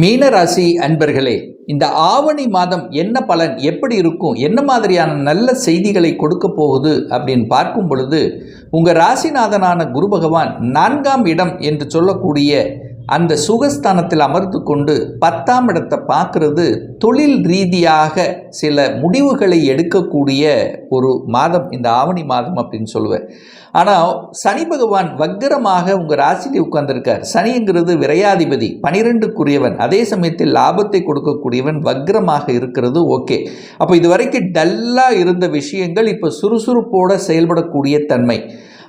மீனராசி அன்பர்களே, இந்த ஆவணி மாதம் என்ன பலன், எப்படி இருக்கும், என்ன மாதிரியான நல்ல செய்திகளை கொடுக்க போகுது அப்படின்னு பார்க்கும் பொழுது, உங்கள் ராசிநாதனான குரு பகவான் 4ஆம் இடம் என்று சொல்லக்கூடிய அந்த சுகஸ்தானத்தில் அமர்ந்து கொண்டு 10ஆம் இடத்தை பார்க்கறது தொழில் ரீதியாக சில முடிவுகளை எடுக்கக்கூடிய ஒரு மாதம் இந்த ஆவணி மாதம் அப்படின்னு சொல்லுவேன். ஆனால் சனி பகவான் வக்கரமாக உங்கள் ராசியில் உட்கார்ந்துருக்கார். சனிங்கிறது விரையாதிபதி, 12க்குரியவன், அதே சமயத்தில் லாபத்தை கொடுக்கக்கூடியவன், வக்கரமாக இருக்கிறது. ஓகே, அப்போ இது வரைக்கும் டல்லாக இருந்த விஷயங்கள் இப்போ சுறுசுறுப்போடு செயல்படக்கூடிய தன்மை.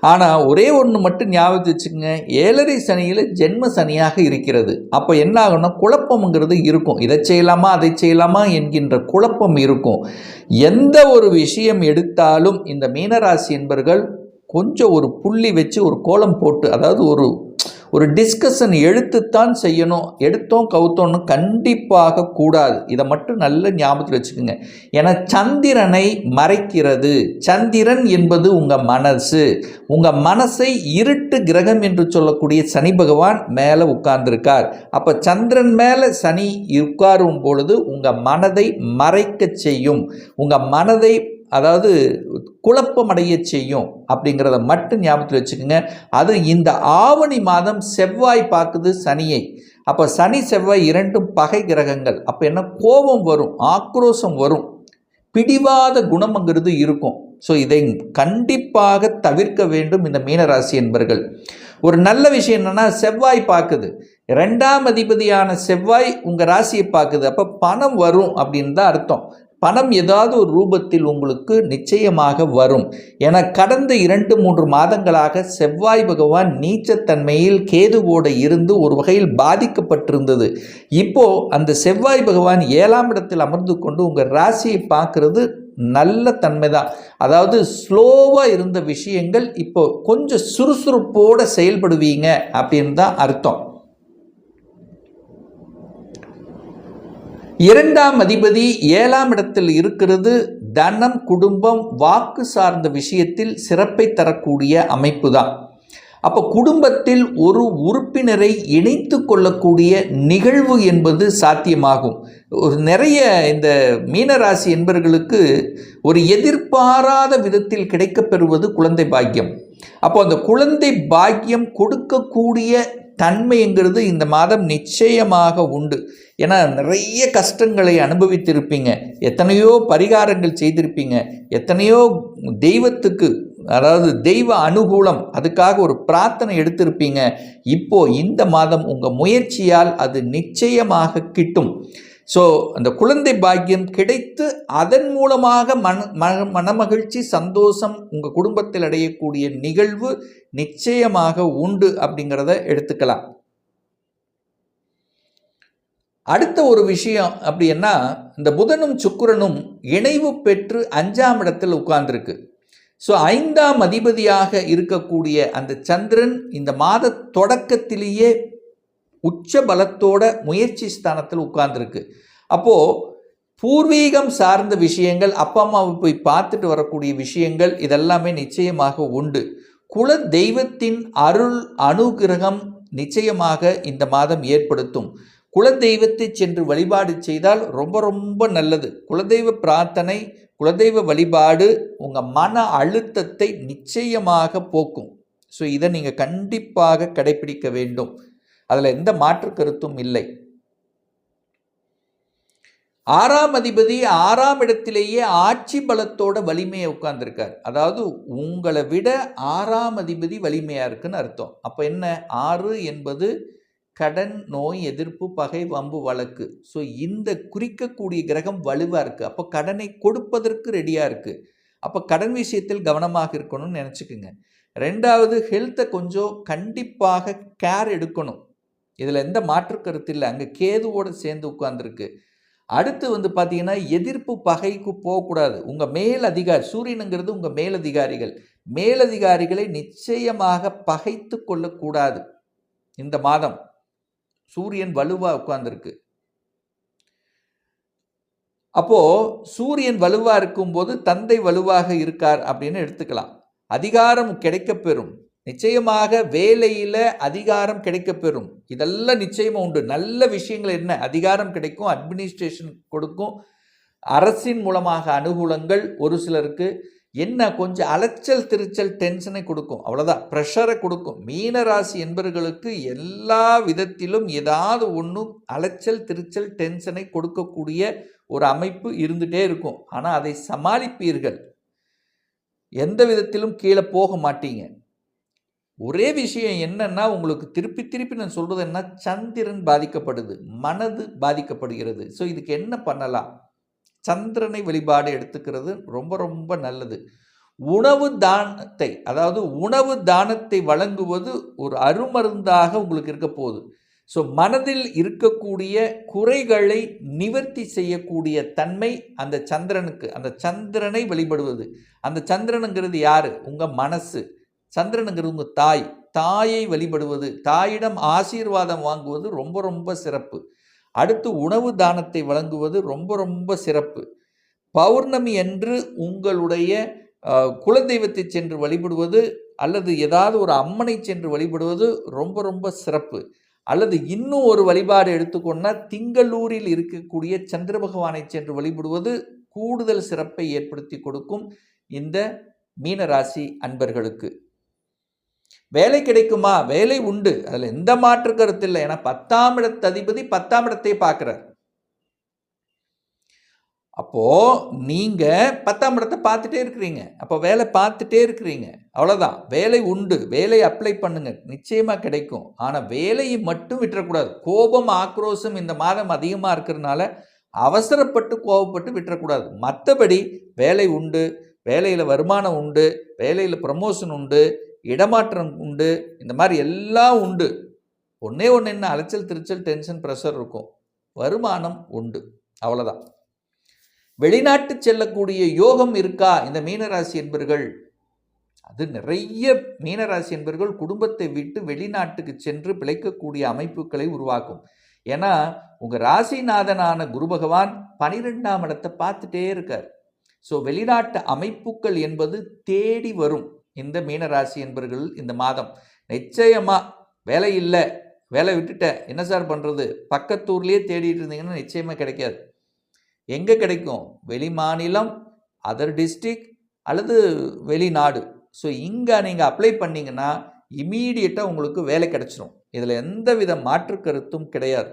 ஆனால் ஒரே ஒன்று மட்டும் ஞாபகத்து வச்சுக்கோங்க, 7.5 சனியில் ஜென்ம சனியாக இருக்கிறது. அப்போ என்ன ஆகும்னா குழப்பம்ங்கிறது இருக்கும். இதை செய்யலாமா அதை செய்யலாமா என்கின்ற குழப்பம் இருக்கும். எந்த ஒரு விஷயம் எடுத்தாலும் இந்த மீனராசி என்பர்கள் கொஞ்சம் ஒரு புள்ளி வச்சு ஒரு கோலம் போட்டு, அதாவது ஒரு டிஸ்கஷன் எடுத்துத்தான் செய்யணும். எடுத்தோம் கவுத்தோன்னு கண்டிப்பாக கூடாது. இதை மட்டும் நல்ல ஞாபகத்தில் வச்சுக்கோங்க. ஏன்னா சந்திரனை மறைக்கிறது. சந்திரன் என்பது உங்கள் மனசு. உங்கள் மனசை இருட்டு கிரகம் என்று சொல்லக்கூடிய சனி பகவான் மேலே உட்கார்ந்துருக்கார். அப்போ சந்திரன் மேலே சனி உட்காரும் பொழுது உங்கள் மனதை மறைக்க செய்யும், உங்கள் மனதை அதாவது குழப்பமடைய செய்யும். அப்படிங்கிறத மட்டும் ஞாபகத்தில் வச்சுக்கோங்க. அது இந்த ஆவணி மாதம் செவ்வாய் பார்க்குது சனியை. அப்போ சனி செவ்வாய் இரண்டும் பகை கிரகங்கள். அப்போ என்ன, கோபம் வரும், ஆக்ரோஷம் வரும், பிடிவாத குணம்ங்கிறது இருக்கும். ஸோ இதை கண்டிப்பாக தவிர்க்க வேண்டும் இந்த மீனராசி என்பர்கள். ஒரு நல்ல விஷயம் என்னென்னா, செவ்வாய் பார்க்குது, 2ஆம் அதிபதியான செவ்வாய் உங்கள் ராசியை பார்க்குது. அப்போ பணம் வரும் அப்படின்னு தான் அர்த்தம். பணம் ஏதாவது ஒரு ரூபத்தில் உங்களுக்கு நிச்சயமாக வரும். என கடந்த 2-3 மாதங்களாக செவ்வாய் பகவான் நீச்சத்தன்மையில் கேதுவோடு இருந்து ஒரு வகையில் பாதிக்கப்பட்டிருந்தது. இப்போ அந்த செவ்வாய் பகவான் 7ஆம் இடத்தில் அமர்ந்து கொண்டு உங்கள் ராசியை பார்க்கறது நல்ல தன்மை தான். அதாவது ஸ்லோவாக இருந்த விஷயங்கள் இப்போ கொஞ்சம் சுறுசுறுப்போடு செயல்படுவீங்க அப்படின்னு தான் அர்த்தம். 2ஆம் அதிபதி 7ஆம் இடத்தில் இருக்கிறது. தனம், குடும்பம், வாக்கு சார்ந்த விஷயத்தில் சிறப்பை தரக்கூடிய அமைப்பு தான். அப்போ குடும்பத்தில் ஒரு உறுப்பினரை இணைத்து கொள்ளக்கூடிய நிகழ்வு என்பது சாத்தியமாகும். ஒரு நிறைய இந்த மீனராசி என்பவர்களுக்கு ஒரு எதிர்பாராத விதத்தில் கிடைக்கப்பெறுவது குழந்தை பாக்கியம். அப்போ அந்த குழந்தை பாக்கியம் கொடுக்கக்கூடிய தன்மைங்கிறது இந்த மாதம் நிச்சயமாக உண்டு. ஏன்னா நிறைய கஷ்டங்களை அனுபவித்திருப்பீங்க, எத்தனையோ பரிகாரங்கள் செய்திருப்பீங்க, எத்தனையோ தெய்வத்துக்கு, அதாவது தெய்வ அனுகூலம், அதுக்காக ஒரு பிரார்த்தனை எடுத்திருப்பீங்க. இப்போ இந்த மாதம் உங்கள் முயற்சியால் அது நிச்சயமாக கிட்டும். ஸோ அந்த குழந்தை பாக்கியம் கிடைத்து அதன் மூலமாக மனமகிழ்ச்சி, சந்தோஷம் உங்கள் குடும்பத்தில் அடையக்கூடிய நிகழ்வு நிச்சயமாக உண்டு அப்படிங்கிறத எடுத்துக்கலாம். அடுத்த ஒரு விஷயம் அப்படின்னா, இந்த புதனும் சுக்கிரனும் இணைவு பெற்று 5ஆம் இடத்தில் உட்கார்ந்துருக்கு. ஸோ 5ஆம் அதிபதியாக இருக்கக்கூடிய அந்த சந்திரன் இந்த மாத தொடக்கத்திலேயே உச்ச பலத்தோட முயற்சி ஸ்தானத்தில் உட்கார்ந்துருக்கு. அப்போது பூர்வீகம் சார்ந்த விஷயங்கள், அப்பா அம்மாவை போய் பார்த்துட்டு வரக்கூடிய விஷயங்கள், இதெல்லாமே நிச்சயமாக உண்டு. குல தெய்வத்தின் அருள் அனுகிரகம் நிச்சயமாக இந்த மாதம் ஏற்படுத்தும். குலதெய்வத்தை சென்று வழிபாடு செய்தால் ரொம்ப ரொம்ப நல்லது. குலதெய்வ பிரார்த்தனை, குலதெய்வ வழிபாடு உங்கள் மன அழுத்தத்தை நிச்சயமாக போக்கும். ஸோ இதை நீங்கள் கண்டிப்பாக கடைபிடிக்க வேண்டும். அதில் எந்த மாற்று கருத்தும் இல்லை. 6ஆம் அதிபதி 6ஆம் இடத்திலேயே ஆட்சி பலத்தோட வலிமையை உட்கார்ந்துருக்கார். அதாவது உங்களை விட 6ஆம் அதிபதி வலிமையாக இருக்குன்னு அர்த்தம். அப்போ என்ன, 6 என்பது கடன், நோய், எதிர்ப்பு, பகை, வம்பு, வழக்கு. ஸோ இந்த குறிக்கக்கூடிய கிரகம் வலுவாக இருக்குது. அப்போ கடனை கொடுப்பதற்கு ரெடியாக இருக்குது. அப்போ கடன் விஷயத்தில் கவனமாக இருக்கணும்னு நினச்சிக்கோங்க. 2வது, ஹெல்த்தை கொஞ்சம் கண்டிப்பாக கேர் எடுக்கணும். இதில் எந்த மாற்று கருத்து இல்லை. அங்கே கேதுவோடு சேர்ந்து உட்கார்ந்துருக்கு. அடுத்து பார்த்தீங்கன்னா, எதிர்ப்பு பகைக்கு போகக்கூடாது. உங்கள் மேல் அதிகாரி, சூரியனுங்கிறது உங்கள் மேலதிகாரிகள், மேலதிகாரிகளை நிச்சயமாக பகைத்து கொள்ளக்கூடாது. இந்த மாதம் சூரியன் வலுவாக உட்கார்ந்துருக்கு. அப்போது சூரியன் வலுவாக இருக்கும்போது தந்தை வலுவாக இருக்கார் அப்படின்னு எடுத்துக்கலாம். அதிகாரம் கிடைக்கப்பெறும். நிச்சயமாக வேலையில் அதிகாரம் கிடைக்கப்பெறும். இதெல்லாம் நிச்சயமாக உண்டு. நல்ல விஷயங்கள் என்ன? அதிகாரம் கிடைக்கும், அட்மினிஸ்ட்ரேஷன் கொடுக்கும், அரசின் மூலமாக அனுகூலங்கள். ஒரு சிலருக்கு என்ன கொஞ்சம் அலைச்சல் திருச்சல் டென்ஷனை கொடுக்கும், அவ்வளோதான், ப்ரெஷரை கொடுக்கும். மீனராசி என்பவர்களுக்கு எல்லா விதத்திலும் ஏதாவது ஒன்று அலைச்சல் திருச்சல் டென்ஷனை கொடுக்கக்கூடிய ஒரு அமைப்பு இருந்துகிட்டே இருக்கும். ஆனால் அதை சமாளிப்பீர்கள், எந்த விதத்திலும் கீழே போக மாட்டீங்க. ஒரே விஷயம் என்னன்னா, உங்களுக்கு திருப்பி திருப்பி நான் சொல்கிறது என்ன, சந்திரன் பாதிக்கப்படுது, மனது பாதிக்கப்படுகிறது. ஸோ இதுக்கு என்ன பண்ணலாம்? சந்திரனை வழிபாடு எடுத்துக்கிறது ரொம்ப ரொம்ப நல்லது. உணவு தானத்தை, அதாவது உணவு தானத்தை வழங்குவது ஒரு அருமருந்தாக உங்களுக்கு இருக்க போகுது. ஸோ மனதில் இருக்கக்கூடிய குறைகளை நிவர்த்தி செய்யக்கூடிய தன்மை அந்த சந்திரனுக்கு. அந்த சந்திரனை வழிபடுவது. அந்த சந்திரனுங்கிறது யார்? உங்கள் மனசு. சந்திரனுங்கிறது உங்கள் தாய். தாயை வழிபடுவது, தாயிடம் ஆசீர்வாதம் வாங்குவது ரொம்ப ரொம்ப சிறப்பு. அடுத்து உணவு தானத்தை வழங்குவது ரொம்ப ரொம்ப சிறப்பு. பௌர்ணமி அன்று உங்களுடைய குலதெய்வத்தை சென்று வழிபடுவது அல்லது ஏதாவது ஒரு அம்மனை சென்று வழிபடுவது ரொம்ப ரொம்ப சிறப்பு. அல்லது இன்னும் ஒரு வழிபாடு எடுத்துக்கொண்டா, திங்களூரில் இருக்கக்கூடிய சந்திர பகவானை சென்று வழிபடுவது கூடுதல் சிறப்பை ஏற்படுத்தி கொடுக்கும் இந்த மீனராசி அன்பர்களுக்கு. வேலை கிடைக்குமா? வேலை உண்டு, அதில் எந்த மாற்று கருத்து இல்லை. ஏன்னா 10ஆம் இடத்து அதிபதி 10ஆம் இடத்தை பார்க்குறார். அப்போது நீங்கள் 10ஆம் இடத்தை பார்த்துட்டே இருக்கிறீங்க, அப்போ வேலை பார்த்துட்டே இருக்கிறீங்க, அவ்வளோதான். வேலை உண்டு, வேலை அப்ளை பண்ணுங்க, நிச்சயமாக கிடைக்கும். ஆனால் வேலையை மட்டும் விட்டுறக்கூடாது. கோபம் ஆக்ரோஷம் இந்த மாதம் அதிகமாக இருக்கிறதுனால அவசரப்பட்டு கோபப்பட்டு விட்டுறக்கூடாது. மற்றபடி வேலை உண்டு, வேலையில் வருமானம் உண்டு, வேலையில் ப்ரமோஷன் உண்டு, இடமாற்றம் உண்டு, இந்த மாதிரி எல்லாம் உண்டு. ஒன்றே ஒன்று என்ன, அலைச்சல் திருச்சல் டென்ஷன் ப்ரெஷர் இருக்கும், வருமானம் உண்டு, அவ்வளோதான். வெளிநாட்டு செல்லக்கூடிய யோகம் இருக்கா இந்த மீனராசி என்பர்கள்? அது நிறைய மீனராசி என்பர்கள் குடும்பத்தை விட்டு வெளிநாட்டுக்கு சென்று பிழைக்கக்கூடிய அமைப்புகளை உருவாக்கும். ஏன்னா உங்கள் ராசிநாதனான குரு பகவான் 12ஆம் இடத்தை பார்த்துட்டே இருக்கார். ஸோ வெளிநாட்டு அமைப்புகள் என்பது தேடி வரும் இந்த மீனராசி என்பர்கள் இந்த மாதம். நிச்சயமாக வேலை இல்லை, வேலை விட்டுட்டேன், என்ன சார் பண்ணுறது, பக்கத்தூர்லேயே தேடிட்டு இருந்தீங்கன்னா நிச்சயமாக கிடைக்காது. எங்கே கிடைக்கும்? வெளி மாநிலம், அதர் டிஸ்ட்ரிக்ட் அல்லது வெளிநாடு. ஸோ இங்கே நீங்கள் அப்ளை பண்ணிங்கன்னா இமீடியட்டாக உங்களுக்கு வேலை கிடைச்சிரும். இதில் எந்த வித மாற்று கருத்தும் கிடையாது.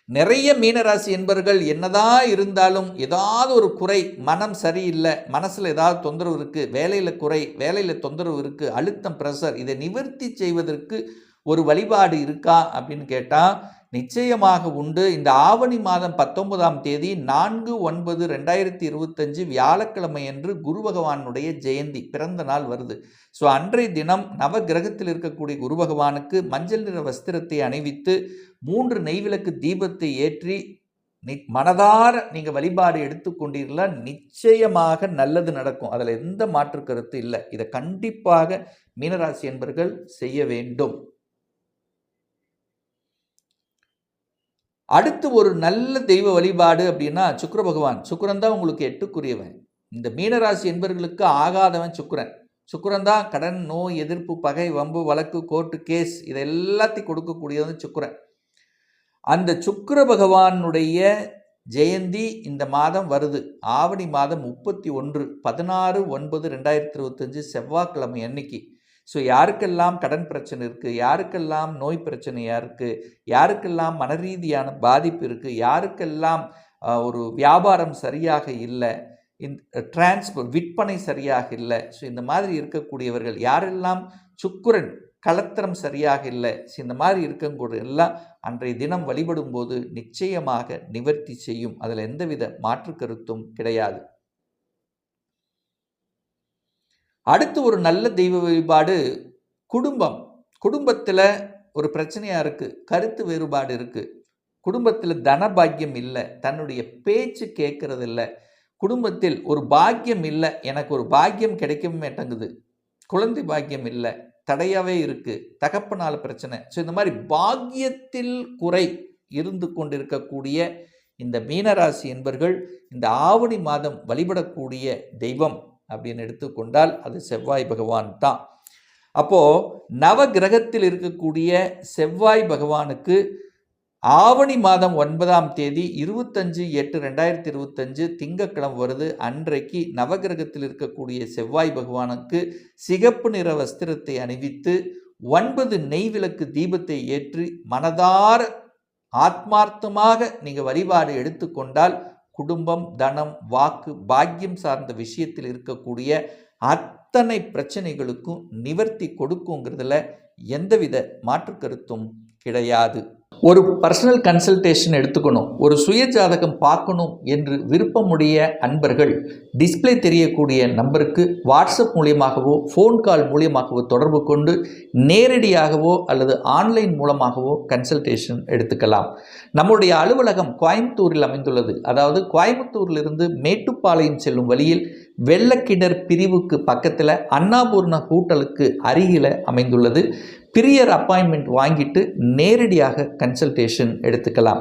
நிறைய மீனராசி என்பர்கள் என்னதான் இருந்தாலும் ஏதாவது ஒரு குறை, மனம் சரியில்லை, மனசில் ஏதாவது தொந்தரவு இருக்குது, வேலையில் குறை, வேலையில் தொந்தரவு இருக்குது, அழுத்தம் ப்ரெஷர், இதை நிவர்த்தி செய்வதற்கு ஒரு வழிபாடு இருக்கா அப்படின்னு கேட்டால் நிச்சயமாக உண்டு. இந்த ஆவணி மாதம் 19ஆம் தேதி 4/9/2025 வியாழக்கிழமை அன்று குரு பகவானுடைய ஜெயந்தி பிறந்த நாள் வருது. ஸோ அன்றைய தினம் நவ கிரகத்தில் இருக்கக்கூடிய குரு பகவானுக்கு மஞ்சள் நிற வஸ்திரத்தை அணிவித்து 3 நெய்விளக்கு தீபத்தை ஏற்றி மனதார நீங்கள் வழிபாடு எடுத்துக்கொண்டீர்களா நிச்சயமாக நல்லது நடக்கும். அதில் எந்த மாற்று கருத்து இல்லை. இதை கண்டிப்பாக மீனராசி என்பர்கள் செய்ய வேண்டும். அடுத்து ஒரு நல்ல தெய்வ வழிபாடு அப்படின்னா சுக்கிர பகவான். சுக்கிரன் தான் உங்களுக்கு 8க்குரியவன். இந்த மீனராசி என்பவர்களுக்கு ஆகாதவன் சுக்கிரன். சுக்கிரன் தான் கடன், நோய், எதிர்ப்பு, பகை, வம்பு, வழக்கு, கோர்ட்டு கேஸ் இது எல்லாத்தையும் கொடுக்கக்கூடியவன் சுக்கிரன். அந்த சுக்கிர பகவானுடைய ஜெயந்தி இந்த மாதம் வருது. ஆவணி மாதம் 31 16/9/2025 செவ்வாய்க்கிழமை அன்னைக்கு. ஸோ யாருக்கெல்லாம் கடன் பிரச்சனை இருக்குது, யாருக்கெல்லாம் நோய் பிரச்சனையாக இருக்குது, யாருக்கெல்லாம் மனரீதியான பாதிப்பு இருக்குது, யாருக்கெல்லாம் ஒரு வியாபாரம் சரியாக இல்லை, டிரான்ஸ்போர்ட் விற்பனை சரியாக இல்லை, ஸோ இந்த மாதிரி இருக்கக்கூடியவர்கள் யாரெல்லாம் சுக்கிரன் கலத்திரம் சரியாக இல்லை, ஸோ இந்த மாதிரி இருக்கக்கூடிய எல்லாம் அன்றைய தினம் வழிபடும் போது நிச்சயமாக நிவர்த்தி செய்யும். அதில் எந்தவித மாற்று கருத்தும் கிடையாது. அடுத்து ஒரு நல்ல தெய்வ வழிபாடு குடும்பம். குடும்பத்தில் ஒரு பிரச்சனையாக இருக்குது, கருத்து வேறுபாடு இருக்குது, குடும்பத்தில் தனபாக்கியம் இல்லை, தன்னுடைய பேச்சு கேட்கறது இல்லை, குடும்பத்தில் ஒரு பாக்கியம் இல்லை, எனக்கு ஒரு பாக்கியம் கிடைக்க மாட்டேங்குது, குழந்தை பாக்கியம் இல்லை, தடையாகவே இருக்குது, தகப்பனால் பிரச்சனை. ஸோ இந்த மாதிரி பாக்கியத்தில் குறை இருந்து கொண்டிருக்கக்கூடிய இந்த மீனராசி என்பர்கள் இந்த ஆவணி மாதம் வழிபடக்கூடிய தெய்வம் அப்படின்னு எடுத்துக்கொண்டால் அது செவ்வாய் பகவான் தான். அப்போது நவ கிரகத்தில் இருக்கக்கூடிய செவ்வாய் பகவானுக்கு ஆவணி மாதம் 9ஆம் தேதி 25/8/2025 திங்கட்கிழமை வருது. அன்றைக்கு நவகிரகத்தில் இருக்கக்கூடிய செவ்வாய் பகவானுக்கு சிகப்பு நிற வஸ்திரத்தை அணிவித்து 9 நெய் விளக்கு தீபத்தை ஏற்றி மனதார ஆத்மார்த்தமாக நீங்கள் வழிபாடு எடுத்துக்கொண்டால் குடும்பம், தனம், வாக்கு, பாக்கியம் சார்ந்த விஷயத்தில் இருக்கக்கூடிய அத்தனை பிரச்சனைகளுக்கும் நிவர்த்தி கொடுக்குங்கிறதுல எந்தவித மாற்று கருத்தும் கிடையாது. ஒரு பர்சனல் கன்சல்டேஷன் எடுத்துக்கணும், ஒரு சுய ஜாதகம் பார்க்கணும் என்று விருப்பமுடைய அன்பர்கள் டிஸ்பிளே தெரியக்கூடிய நம்பருக்கு வாட்ஸ்அப் மூலியமாகவோ ஃபோன் கால் மூலியமாகவோ தொடர்பு கொண்டு நேரடியாகவோ அல்லது ஆன்லைன் மூலமாகவோ கன்சல்டேஷன் எடுத்துக்கலாம். நம்முடைய அலுவலகம் கோயம்புத்தூரில் அமைந்துள்ளது. அதாவது கோயம்புத்தூரிலிருந்து மேட்டுப்பாளையம் செல்லும் வழியில் வெள்ளக்கிணர் பிரிவுக்கு பக்கத்தில் அன்னாபூர்ண ஹோட்டலுக்கு அருகில் அமைந்துள்ளது. பிரியர் அப்பாயின்மெண்ட் வாங்கிட்டு நேரடியாக கன்சல்டேஷன் எடுத்துக்கலாம்.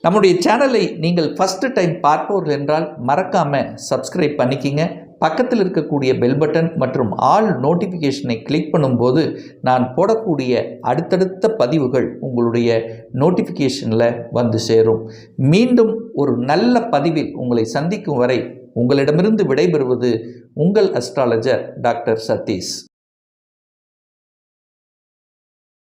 நம்முடைய சேனலை நீங்கள் ஃபஸ்ட்டு டைம் பார்ப்பவர்கள் என்றால் மறக்காமல் சப்ஸ்கிரைப் பண்ணிக்கிங்க. பக்கத்தில் இருக்கக்கூடிய பெல் பட்டன் மற்றும் ஆல் நோட்டிஃபிகேஷனை கிளிக் பண்ணும்போது நான் போடக்கூடிய அடுத்தடுத்த பதிவுகள் உங்களுடைய நோட்டிஃபிகேஷனில் வந்து சேரும். மீண்டும் ஒரு நல்ல பதிவில் உங்களை சந்திக்கும் வரை உங்களிடமிருந்து விடைபெறுவது உங்கள் அஸ்ட்ராலஜர் டாக்டர் சதீஷ்.